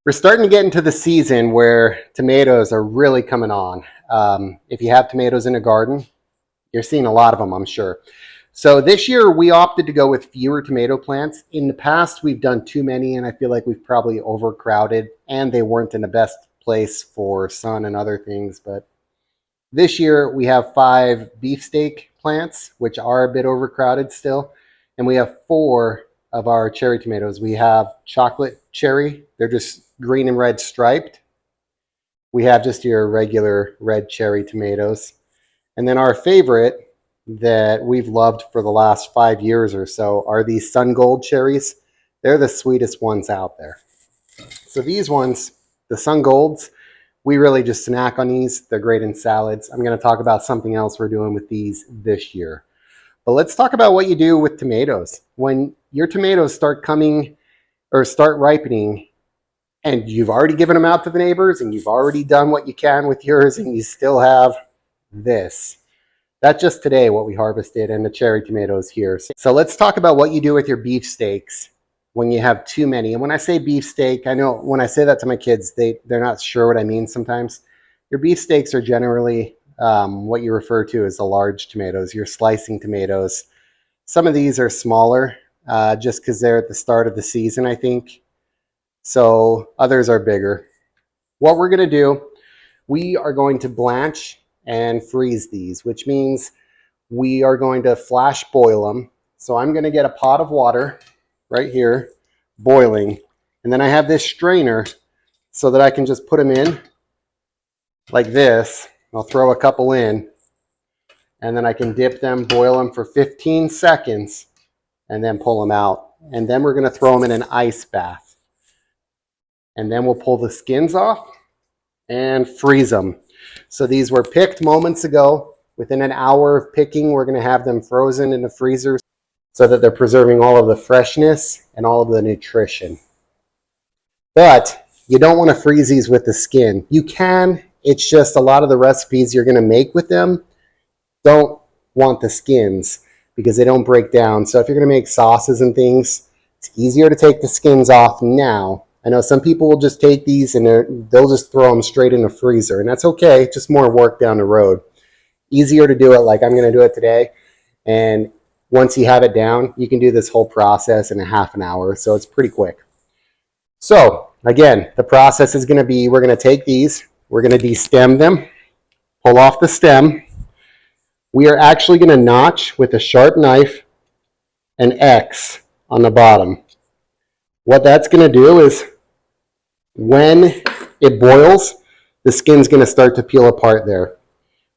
We're starting to get into the season where tomatoes are really coming on. If you have tomatoes in a garden, you're seeing a lot of them, I'm sure. So this year we opted to go with fewer tomato plants. In the past, we've done too many, and I feel like we've probably overcrowded, and they weren't in the best place for sun and other things. But this year we have 5 beefsteak plants, which are a bit overcrowded still, and we have 4 of our cherry tomatoes. We have chocolate cherry. They're just green and red striped. We have just your regular red cherry tomatoes. And then our favorite that we've loved for the last 5 years or so are these sun gold cherries. They're the sweetest ones out there. So these ones, the sun golds, we really just snack on these. They're great in salads. I'm going to talk about something else we're doing with these this year. But let's talk about what you do with tomatoes. When your tomatoes start coming or start ripening, and you've already given them out to the neighbors, and you've already done what you can with yours, and you still have this. That's just today what we harvested, and the cherry tomatoes here. So let's talk about what you do with your beefsteaks when you have too many. And when I say beefsteak, I know when I say that to my kids, they're not sure what I mean sometimes. Your beefsteaks are generally what you refer to as the large tomatoes, your slicing tomatoes. Some of these are smaller just because they're at the start of the season, I think. So others are bigger. What we're going to do, we are going to blanch and freeze these, which means we are going to flash boil them. So I'm going to get a pot of water right here, boiling, and then I have this strainer so that I can just put them in like this. I'll throw a couple in, and then I can dip them, boil them for 15 seconds, and then pull them out. And then we're going to throw them in an ice bath. And then we'll pull the skins off and freeze them. So these were picked moments ago. Within an hour of picking, we're going to have them frozen in the freezer so that they're preserving all of the freshness and all of the nutrition. But you don't want to freeze these with the skin. You can. It's just a lot of the recipes you're going to make with them don't want the skins because they don't break down. So if you're going to make sauces and things, it's easier to take the skins off now. I know some people will just take these and they'll just throw them straight in the freezer, and that's okay, just more work down the road. Easier to do it like I'm going to do it today, and once you have it down, you can do this whole process in a half an hour, so it's pretty quick. So again, the process is going to be, we're going to take these, we're going to destem them, pull off the stem. We are actually going to notch with a sharp knife an X on the bottom. What that's going to do is when it boils, the skin's going to start to peel apart there.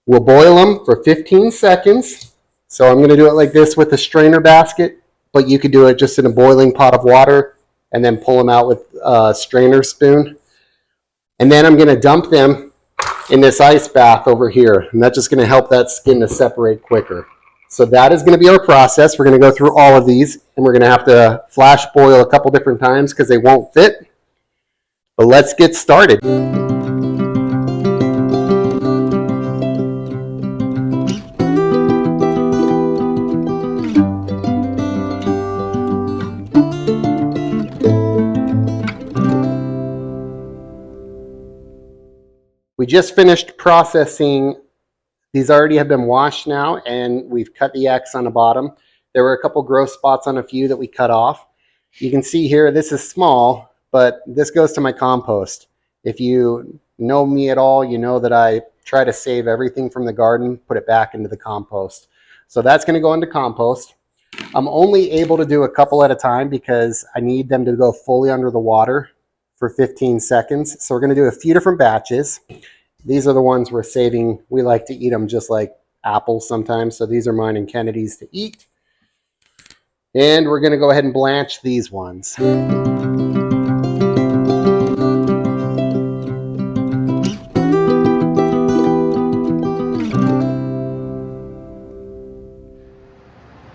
We'll boil them for 15 seconds. So I'm going to do it like this with a strainer basket, but you could do it just in a boiling pot of water and then pull them out with a strainer spoon. And then I'm going to dump them in this ice bath over here, and that's just going to help that skin to separate quicker. So that is going to be our process. We're going to go through all of these, and we're going to have to flash boil a couple different times because they won't fit. But let's get started. We just finished processing. These already have been washed now, and we've cut the X on the bottom. There were a couple gross spots on a few that we cut off. You can see here, this is small, but this goes to my compost. If you know me at all, you know that I try to save everything from the garden, put it back into the compost. So that's going to go into compost. I'm only able to do a couple at a time because I need them to go fully under the water for 15 seconds. So we're going to do a few different batches. These are the ones we're saving. We like to eat them just like apples sometimes. So these are mine and Kennedy's to eat. And we're going to go ahead and blanch these ones.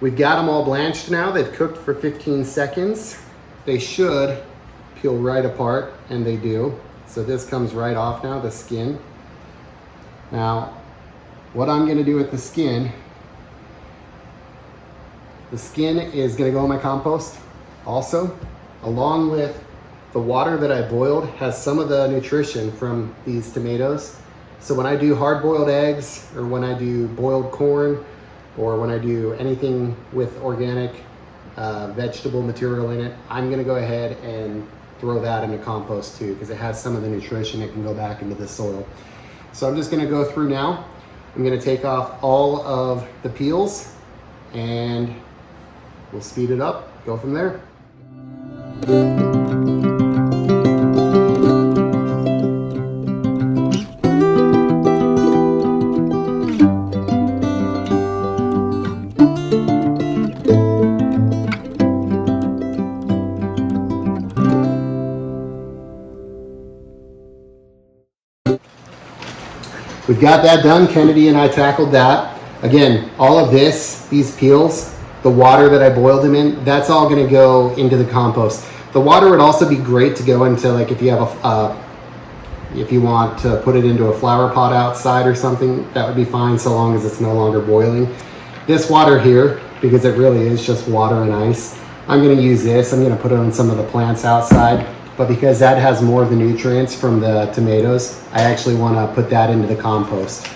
We've got them all blanched now. They've cooked for 15 seconds. They should peel right apart, and they do. So this comes right off now, the skin. Now, what I'm going to do with the skin The skin is gonna go in my compost also, along with the water that I boiled has some of the nutrition from these tomatoes. So when I do hard-boiled eggs, or when I do boiled corn, or when I do anything with organic vegetable material in it, I'm gonna go ahead and throw that into compost too, because it has some of the nutrition that can go back into the soil. So I'm just gonna go through now. I'm gonna take off all of the peels and we'll speed it up, go from there. We've got that done. Kennedy and I tackled that. Again, all of this, these peels, the water that I boiled them in, that's all gonna go into the compost. The water would also be great to go into, like if you have if you want to put it into a flower pot outside or something, that would be fine so long as it's no longer boiling. This water here, because it really is just water and ice, I'm gonna use this. I'm gonna put it on some of the plants outside. But because that has more of the nutrients from the tomatoes, I actually want to put that into the compost.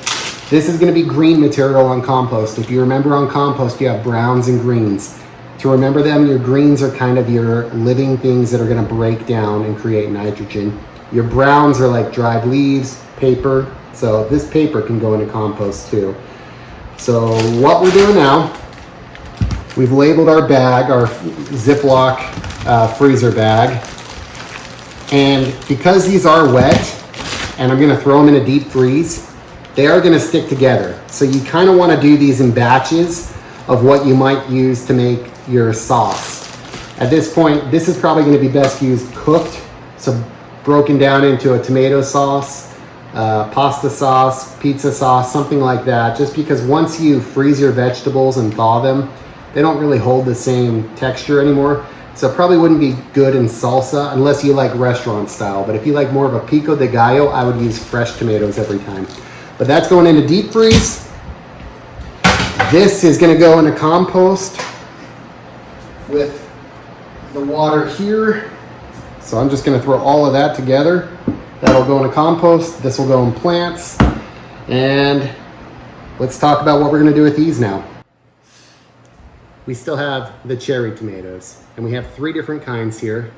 This is going to be green material on compost. If you remember, on compost you have browns and greens. To remember them, your greens are kind of your living things that are going to break down and create nitrogen. Your browns are like dried leaves, paper. So this paper can go into compost too. So what we're doing now, we've labeled our bag, our Ziploc freezer bag. And because these are wet, and I'm gonna throw them in a deep freeze, they are gonna stick together. So you kind of wanna do these in batches of what you might use to make your sauce. At this point, this is probably gonna be best used cooked, so broken down into a tomato sauce, pasta sauce, pizza sauce, something like that, just because once you freeze your vegetables and thaw them, they don't really hold the same texture anymore. So it probably wouldn't be good in salsa unless you like restaurant style. But if you like more of a pico de gallo, I would use fresh tomatoes every time. But that's going into deep freeze. This is gonna go into compost with the water here. So I'm just gonna throw all of that together. That'll go into compost. This will go in plants. And let's talk about what we're gonna do with these now. We still have the cherry tomatoes, and we have 3 different kinds here.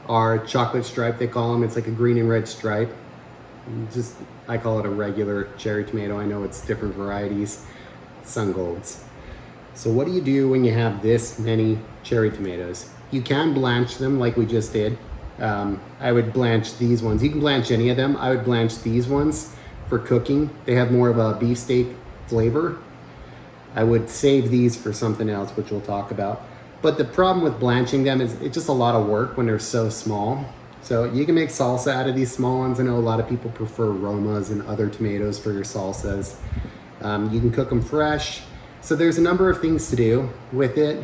Our chocolate stripe, they call them. It's like a green and red stripe. I call it a regular cherry tomato. I know it's different varieties. Sun golds. So what do you do when you have this many cherry tomatoes? You can blanch them like we just did. I would blanch these ones. You can blanch any of them. I would blanch these ones for cooking. They have more of a beefsteak flavor. I would save these for something else, which we'll talk about. But the problem with blanching them is it's just a lot of work when they're so small. So you can make salsa out of these small ones. I know a lot of people prefer Romas and other tomatoes for your salsas. You can cook them fresh. So there's a number of things to do with it.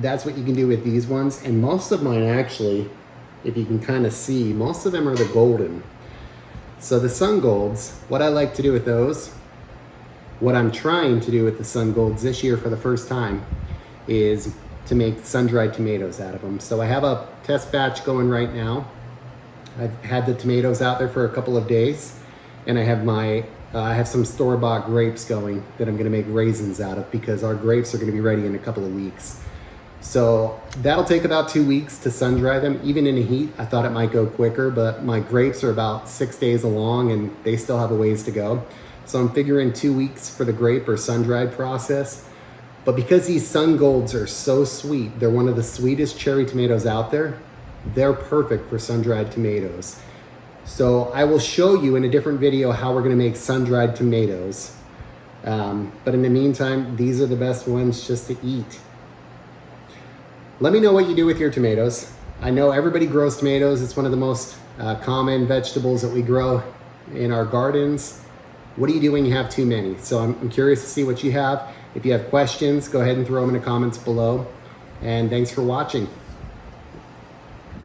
That's what you can do with these ones. And most of mine actually, if you can kind of see, most of them are the golden. So the sun golds, what I like to do with those, what I'm trying to do with the sun golds this year for the first time is to make sun-dried tomatoes out of them. So I have a test batch going right now. I've had the tomatoes out there for a couple of days, and I have some store-bought grapes going that I'm gonna make raisins out of, because our grapes are gonna be ready in a couple of weeks. So that'll take about 2 weeks to sun-dry them. Even in the heat, I thought it might go quicker, but my grapes are about 6 days along and they still have a ways to go. So I'm figuring 2 weeks for the grape or sun-dried process. But because these sun golds are so sweet, they're one of the sweetest cherry tomatoes out there, they're perfect for sun-dried tomatoes. So I will show you in a different video how we're gonna make sun-dried tomatoes. But in the meantime, these are the best ones just to eat. Let me know what you do with your tomatoes. I know everybody grows tomatoes. It's one of the most common vegetables that we grow in our gardens. What do you do when you have too many? So I'm curious to see what you have. If you have questions, go ahead and throw them in the comments below. And thanks for watching.